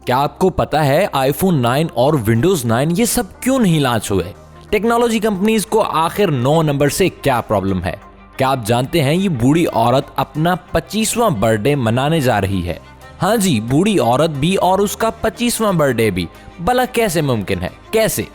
क्या आपको पता है आईफोन 9 और विंडोज 9 ये सब क्यों नहीं लॉन्च हुए? टेक्नोलॉजी कंपनीज को आखिर 9 नंबर से क्या प्रॉब्लम है? क्या आप जानते हैं ये बूढ़ी औरत अपना 25वां बर्थडे मनाने जा रही है? हाँ जी, बूढ़ी औरत भी और उसका 25वां बर्थडे भी। भला कैसे मुमकिन है? कैसे?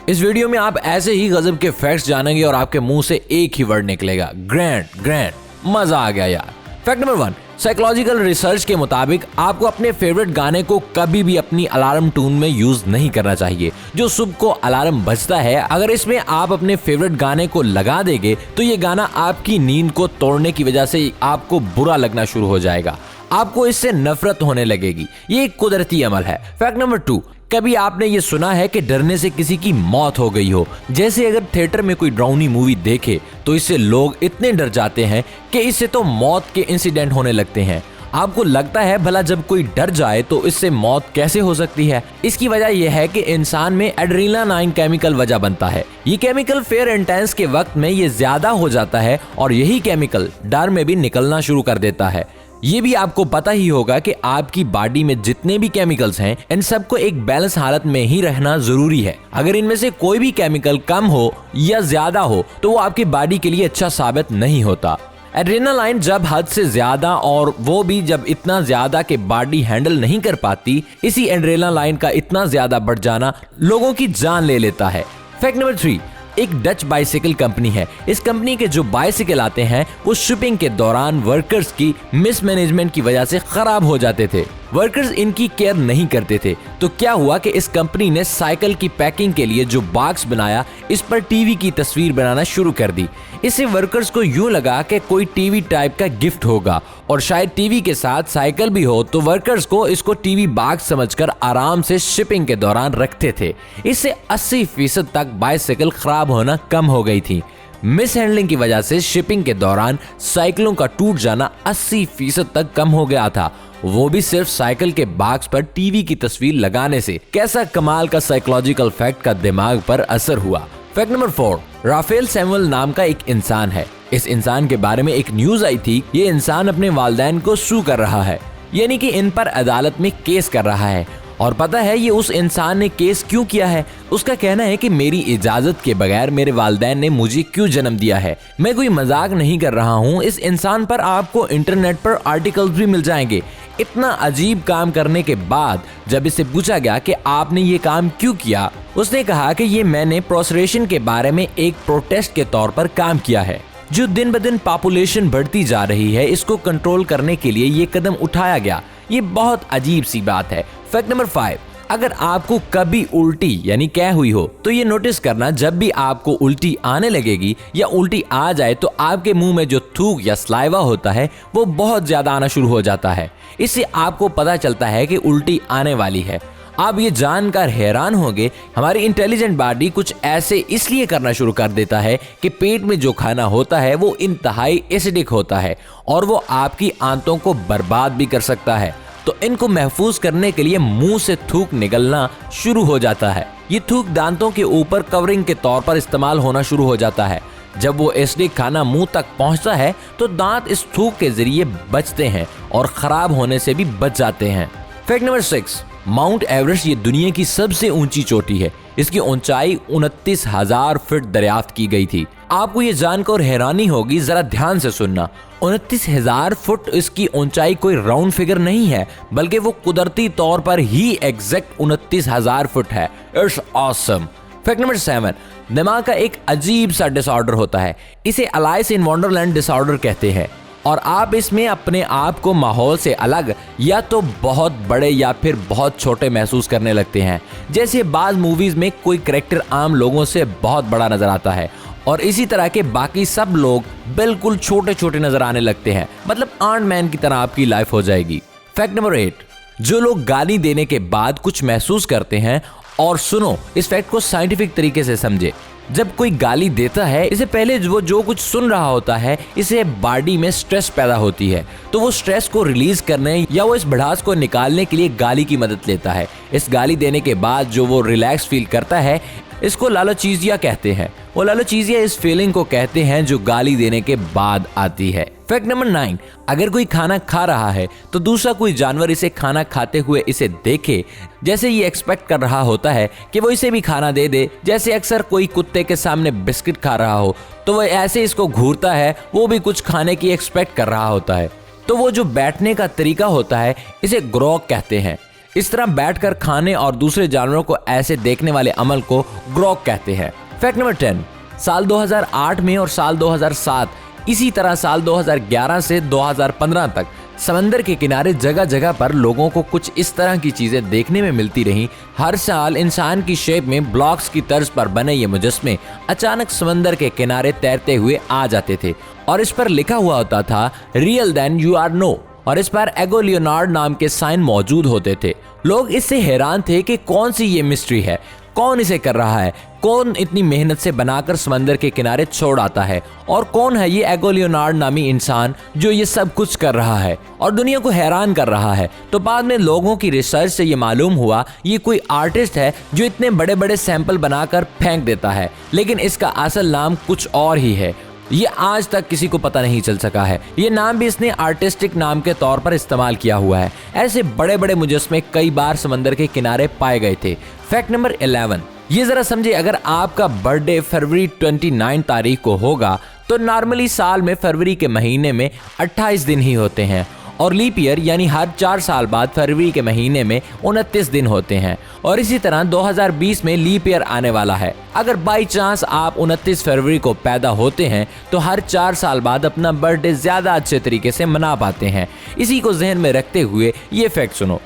इस वीडियो में आप ऐसे ही गजब के फैक्ट्स जानेंगे और आपके मुंह से एक ही वर्ड निकलेगा, ग्रैंड ग्रैंड। मजा आ गया यार। फैक्ट नंबर 1, साइकोलॉजिकल रिसर्च के मुताबिक आपको अपने फेवरेट गाने को कभी भी अपनी अलार्म टून में यूज नहीं करना चाहिए। जो सुबह को अलार्म बजता है, अगर इसमें आप अपने फेवरेट गाने को लगा देंगे तो ये गाना आपकी नींद को तोड़ने की वजह से आपको बुरा लगना शुरू हो जाएगा। आपको इससे नफरत होने लगेगी। ये एक कुदरती अमल है। फैक्ट नंबर 2, कभी आपने ये सुना है कि डरने से किसी की मौत हो गई हो? जैसे अगर थिएटर में कोई डरावनी मूवी देखे तो इससे लोग इतने डर जाते हैं कि इससे तो मौत के इंसिडेंट होने लगते हैं। आपको लगता है भला जब कोई डर जाए तो इससे मौत कैसे हो सकती है? इसकी वजह यह है कि इंसान में एड्रेनालाइन केमिकल वजह बनता है। ये केमिकल फेयर इंटेंस के वक्त में ये ज्यादा हो जाता है और यही केमिकल डर में भी निकलना शुरू कर देता है। ये भी आपको पता ही होगा कि आपकी बॉडी में जितने भी केमिकल्स हैं, इन सबको एक बैलेंस हालत में ही रहना जरूरी है। अगर इनमें से कोई भी केमिकल कम हो या ज्यादा हो तो वो आपकी बॉडी के लिए अच्छा साबित नहीं होता। एड्रेनालाइन जब हद से ज्यादा, और वो भी जब इतना ज्यादा कि बॉडी हैंडल नहीं कर पाती, इसी एड्रेनालाइन का इतना ज्यादा बढ़ जाना लोगों की जान ले लेता है। फैक्ट नंबर 3, एक डच बाइसिकल कंपनी है। इस कंपनी के जो बाइसिकल आते हैं वो शिपिंग के दौरान वर्कर्स की मिसमैनेजमेंट की वजह से खराब हो जाते थे। वर्कर्स इनकी केयर नहीं करते थे। तो क्या हुआ कि इस कंपनी ने साइकिल की पैकिंग के लिए जो बॉक्स बनाया, इस पर टीवी की तस्वीर बनाना शुरू कर दी। इससे वर्कर्स को यूं लगा कि कोई टीवी टाइप का गिफ्ट होगा और शायद टीवी के साथ साइकिल भी हो, तो वर्कर्स को इसको टीवी बॉक्स समझकर आराम से शिपिंग के दौरान रखते थे। इससे 80% तक बाइसिकल खराब होना कम हो गई थी। मिस हैंडलिंग की वजह से शिपिंग के दौरान साइकिलों का टूट जाना 80% तक कम हो गया था, वो भी सिर्फ साइकिल के बॉक्स पर टीवी की तस्वीर लगाने से। कैसा कमाल का साइकोलॉजिकल फैक्ट का दिमाग पर असर हुआ। फैक्ट नंबर 4, राफेल सैमुअल नाम का एक इंसान है। इस इंसान के बारे में एक न्यूज आई थी। ये इंसान अपने वालिदैन को सू कर रहा है, यानी कि इन पर अदालत में केस कर रहा है। और पता है ये उस इंसान ने केस क्यों किया है? उसका कहना है कि मेरी इजाजत के बगैर मेरे वालिदैन ने मुझे क्यों जन्म दिया है। मैं कोई मजाक नहीं कर रहा हूँ। इस इंसान पर आपको इंटरनेट पर आर्टिकल्स भी मिल जाएंगे। इतना अजीब काम करने के बाद जब इससे पूछा गया कि आपने ये काम क्यों किया, उसने कहा कि ये मैंने प्रोस्ट्रेशन के बारे में एक प्रोटेस्ट के तौर पर काम किया है। जो दिन ब दिन पॉपुलेशन बढ़ती जा रही है, इसको कंट्रोल करने के लिए ये कदम उठाया गया। ये बहुत अजीब सी बात है। फैक्ट नंबर 5, अगर आपको कभी उल्टी यानी क्या हुई हो तो ये नोटिस करना, जब भी आपको उल्टी आने लगेगी या उल्टी आ जाए तो आपके मुंह में जो थूक या स्लाइवा होता है वो बहुत ज्यादा आना शुरू हो जाता है। इससे आपको पता चलता है कि उल्टी आने वाली है। आप ये जानकर हैरान होंगे, हमारी इंटेलिजेंट बॉडी कुछ ऐसे इसलिए करना शुरू कर देता है कि पेट में जो खाना होता है वो इंतहाई एसिडिक होता है और वो आपकी आंतों को बर्बाद भी कर सकता है। तो इनको महफूज करने के लिए मुंह से थूक निकलना शुरू हो जाता है। ये थूक दांतों के ऊपर कवरिंग के तौर पर इस्तेमाल होना शुरू हो जाता है। जब वो एसिडिक खाना मुंह तक पहुंचता है तो दांत इस थूक के जरिए बचते हैं और खराब होने से भी बच जाते हैं। फैक्ट नंबर 6, माउंट एवरेस्ट ये दुनिया की सबसे ऊंची चोटी है। इसकी ऊंचाई 29,000 फीट दरियाफ्त की गई थी। आपको ये जानकर हैरानी होगी, जरा ध्यान से सुनना। 29,000 फुट इसकी ऊंचाई कोई राउंड फिगर नहीं है, बल्कि वो कुदरती तौर पर ही एग्जैक्ट 29,000 फुट है। It's awesome. फैक्ट नंबर 7, दिमाग का एक अजीब सा डिसऑर्डर होता है। इसे अलाइस इन वंडरलैंड डिसऑर्डर कहते हैं और आप इसमें अपने आप को माहौल से अलग या तो बहुत बड़े या फिर बहुत छोटे महसूस करने लगते हैं। जैसे बाज मूवीज में कोई कैरेक्टर आम लोगों से बहुत बड़ा नजर आता है और इसी तरह के बाकी सब लोग बिल्कुल छोटे छोटे नजर आने लगते हैं। मतलब आंट मैन की तरह आपकी लाइफ हो जाएगी। फैक्ट नंबर 8, जो लोग गाली देने के बाद कुछ महसूस करते हैं, और सुनो इस फैक्ट को साइंटिफिक तरीके से समझे। जब कोई गाली देता है, इससे पहले वो जो कुछ सुन रहा होता है, इसे बॉडी में स्ट्रेस पैदा होती है। तो वो स्ट्रेस को रिलीज करने या वो इस भड़ास को निकालने के लिए गाली की मदद लेता है। इस गाली देने के बाद जो वो रिलैक्स फील करता है, इसको लालचीजिया कहते हैं। वो लालचीजिया इस फीलिंग को कहते हैं जो गाली देने के बाद आती है। फैक्ट नंबर 9, अगर कोई खाना खा रहा है तो दूसरा कोई जानवर इसे खाना खाते हुए इसे देखे, जैसे ये एक्सपेक्ट कर रहा होता है कि वो इसे भी खाना दे दे। जैसे अक्सर कोई कुत्ते के सामने बिस्किट खा रहा हो तो वह ऐसे इसको घूरता है, वो भी कुछ खाने की एक्सपेक्ट कर रहा होता है। तो वो जो बैठने का तरीका होता है इसे ग्रॉग कहते हैं। इस तरह बैठकर खाने और दूसरे जानवरों को ऐसे देखने वाले अमल को ग्रॉग कहते हैं। फैक्ट नंबर 10, साल 2008 में और साल 2007, इसी तरह साल 2011 से 2015 तक समंदर के किनारे जगह जगह पर लोगों को कुछ इस तरह की चीजें देखने में मिलती रहीं। हर साल इंसान की शेप में ब्लॉक्स की तर्ज पर बने ये मुजस्मे अचानक समंदर के किनारे तैरते हुए आ जाते थे और इस पर लिखा हुआ होता था real then you are no, और इस पर एगो लियोनार्ड नाम के साइन मौजूद होते थे। लोग इससे हैरान थे कि कौन सी ये मिस्ट्री है, कौन इसे कर रहा है, कौन इतनी मेहनत से बनाकर समंदर के किनारे छोड़ आता है, और कौन है ये एगो लियोनार्ड नामी इंसान जो ये सब कुछ कर रहा है और दुनिया को हैरान कर रहा है। तो बाद में लोगों की रिसर्च से ये मालूम हुआ ये कोई आर्टिस्ट है जो इतने बड़े बड़े सैंपल बनाकर फेंक देता है, लेकिन इसका असल नाम कुछ और ही है। ये आज तक किसी को पता नहीं चल सका है। ये नाम भी इसने आर्टिस्टिक नाम के तौर पर इस्तेमाल किया हुआ है। ऐसे बड़े बड़े मुजस्मे कई बार समंदर के किनारे पाए गए थे। फैक्ट नंबर 11, ये जरा समझे, अगर आपका बर्थडे फरवरी 29 तारीख को होगा तो नॉर्मली साल में फरवरी के महीने में 28 दिन ही होते हैं और लीप ईयर यानी हर 4 साल बाद फरवरी के महीने में 29 दिन होते हैं। और इसी तरह 2020 में लीप ईयर आने वाला है। अगर बाई चांस आप 29 फरवरी को पैदा होते हैं तो हर 4 साल बाद अपना बर्थडे ज्यादा अच्छे तरीके से मना पाते हैं। इसी को जहन में रखते हुए ये फैक्ट सुनो।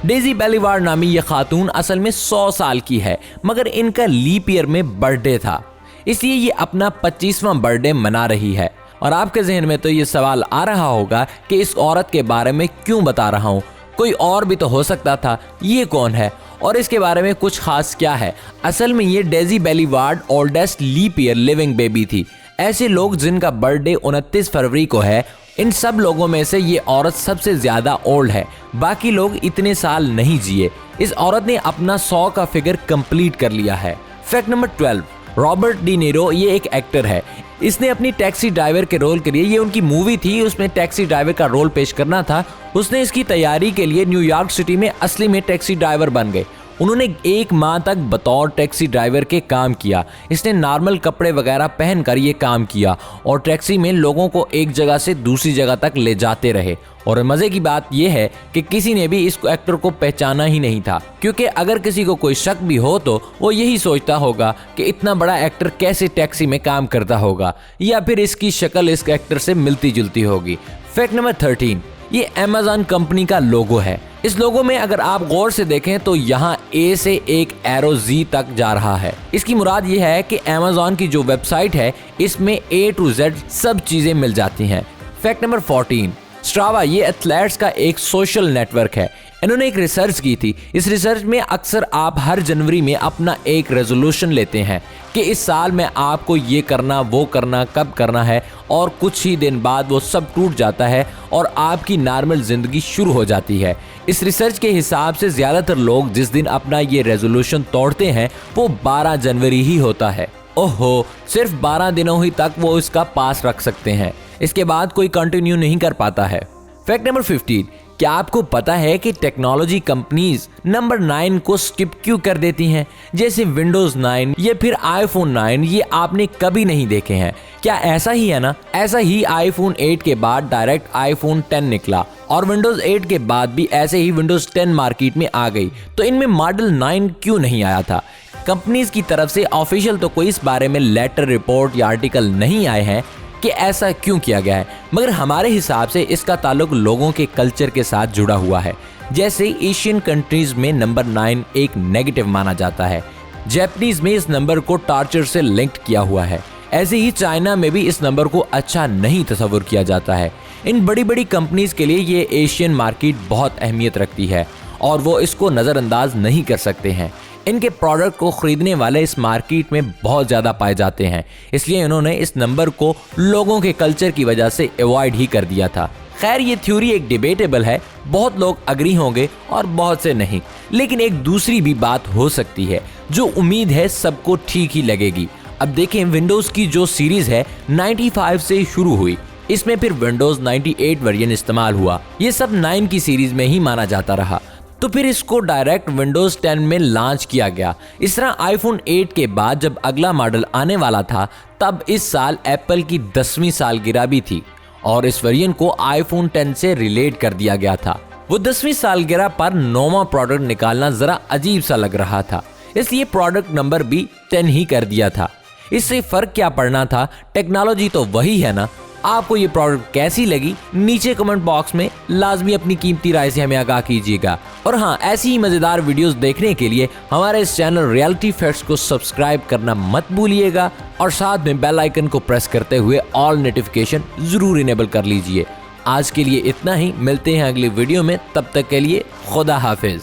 डेजी बेलीवार्ड नामी ये खातून असल में 100 साल की है, मगर इनका लीप ईयर में बर्थडे था, इसलिए ये अपना 25वां बर्थडे मना रही है। और आपके जहन में तो ये सवाल आ रहा होगा कि इस औरत के बारे में क्यों बता रहा हूँ, कोई और भी तो हो सकता था, ये कौन है और इसके बारे में कुछ खास क्या है। असल में ये Daisy Bellward oldest leap year living baby थी। ऐसे लोग जिनका बर्थडे 29 फरवरी को है, इन सब लोगों में से ये औरत सबसे ज्यादा ओल्ड है, बाकी लोग इतने साल नहीं जिए। इस औरत ने अपना 100 का फिगर कंप्लीट कर लिया है। Fact number 12, Robert De Niro ये एक एक्टर है। इसने अपनी टैक्सी ड्राइवर के रोल के लिए, ये उनकी मूवी थी, उसमें टैक्सी ड्राइवर का रोल पेश करना था। उसने इसकी तैयारी के लिए न्यूयॉर्क सिटी में असली में टैक्सी ड्राइवर बन गए। उन्होंने 1 माह तक बतौर टैक्सी ड्राइवर के काम किया। इसने नॉर्मल कपड़े वगैरह पहनकर ये काम किया और टैक्सी में लोगों को एक जगह से दूसरी जगह तक ले जाते रहे। और मजे की बात यह है कि किसी ने भी इस एक्टर को पहचाना ही नहीं था, क्योंकि अगर किसी को कोई शक भी हो तो वो यही सोचता होगा कि इतना बड़ा एक्टर कैसे टैक्सी में काम करता होगा, या फिर इसकी शक्ल इस एक्टर से मिलती जुलती होगी। फैक्ट नंबर 13, ये अमेज़न कंपनी का लोगो है। इस लोगो में अगर आप गौर से देखें तो यहाँ ए से एक एरो जी तक जा रहा है। इसकी मुराद ये है कि अमेज़न की जो वेबसाइट है इसमें A to Z सब चीजें मिल जाती हैं। फैक्ट नंबर 14, स्ट्रावा ये एथलेट्स का एक सोशल नेटवर्क है। इन्होंने एक रिसर्च की थी। इस रिसर्च में अक्सर आप हर जनवरी में अपना एक रेजोल्यूशन लेते हैं कि इस साल में आपको ये करना, वो करना, कब करना है, और कुछ ही दिन बाद वो सब टूट जाता है और आपकी नॉर्मल जिंदगी शुरू हो जाती है। इस रिसर्च के हिसाब से ज्यादातर लोग जिस दिन अपना ये रेजोल्यूशन तोड़ते हैं वो 12 जनवरी ही होता है। ओहो, सिर्फ 12 दिनों ही तक वो इसका पास रख सकते हैं, इसके बाद कोई कंटिन्यू नहीं कर पाता है। फैक्ट नंबर 15, क्या आपको पता है कि टेक्नोलॉजी कंपनीज नंबर 9 को स्किप क्यों कर देती हैं? जैसे विंडोज 9 या फिर आईफोन 9, ये आपने कभी नहीं देखे हैं। क्या ऐसा ही है ना? ऐसा ही आईफोन 8 के बाद डायरेक्ट आईफोन 10 निकला और विंडोज 8 के बाद भी ऐसे ही विंडोज 10 मार्केट में आ गई, तो इनमें मॉडल 9 क्यों नहीं आया था? कंपनीज की तरफ से ऑफिशियल तो कोई इस बारे में लेटर, रिपोर्ट या आर्टिकल नहीं आए हैं कि ऐसा क्यों किया गया है, मगर हमारे हिसाब से इसका ताल्लुक लोगों के कल्चर के साथ जुड़ा हुआ है। जैसे एशियन कंट्रीज में नंबर 9 एक नेगेटिव माना जाता है, जापानीज में इस नंबर को टॉर्चर से लिंक्ड किया हुआ है, ऐसे ही चाइना में भी इस नंबर को अच्छा नहीं तस्वुर किया जाता है। इन बड़ी बड़ी कंपनीज के लिए ये एशियन मार्केट बहुत अहमियत रखती है और वो इसको नज़रअंदाज नहीं कर सकते हैं। इनके प्रोडक्ट को खरीदने वाले इस मार्केट में बहुत ज़्यादा पाए जाते हैं, इसलिए इन्होंने इस नंबर को लोगों के कल्चर की वजह से अवॉइड ही कर दिया था। खैर, ये थ्योरी एक डिबेटेबल है, बहुत लोग अग्री होंगे और बहुत से नहीं, लेकिन एक दूसरी भी बात हो सकती है। जो उम्मीद है सबको ठीक ही लगेगी। अब देखें, विंडोज की जो सीरीज है 95 से शुरू हुई, इसमें फिर विंडोज 98 वेरिएंट इस्तेमाल हुआ। ये सब 9 की सीरीज में ही माना जाता रहा, तो फिर इसको डायरेक्ट विंडोज 10 में लॉन्च किया गया। इस तरह आईफोन 8 के बाद जब अगला मॉडल आने वाला था, तब इस साल एप्पल की 10वीं सालगिरह भी थी और इस वेरिएंट को आईफोन 10 से रिलेट कर दिया गया था। वो 10वीं सालगिरह पर 9वां प्रोडक्ट निकालना जरा अजीब सा लग रहा था, इसलिए प्रोडक्ट नंबर भी 10 ही कर दिया था। इससे फर्क क्या पड़ना था, टेक्नोलॉजी तो वही है ना। आपको ये प्रोडक्ट कैसी लगी, नीचे कमेंट बॉक्स में लाजमी अपनी कीमती राय से हमें आगाह कीजिएगा। और हाँ, ऐसी ही मजेदार वीडियोस देखने के लिए हमारे इस चैनल रियलिटी फैक्ट्स को सब्सक्राइब करना मत भूलिएगा और साथ में बेल आइकन को प्रेस करते हुए ऑल नोटिफिकेशन जरूर इनेबल कर लीजिए। आज के लिए इतना ही, मिलते हैं अगली वीडियो में, तब तक के लिए खुदा हाफिज।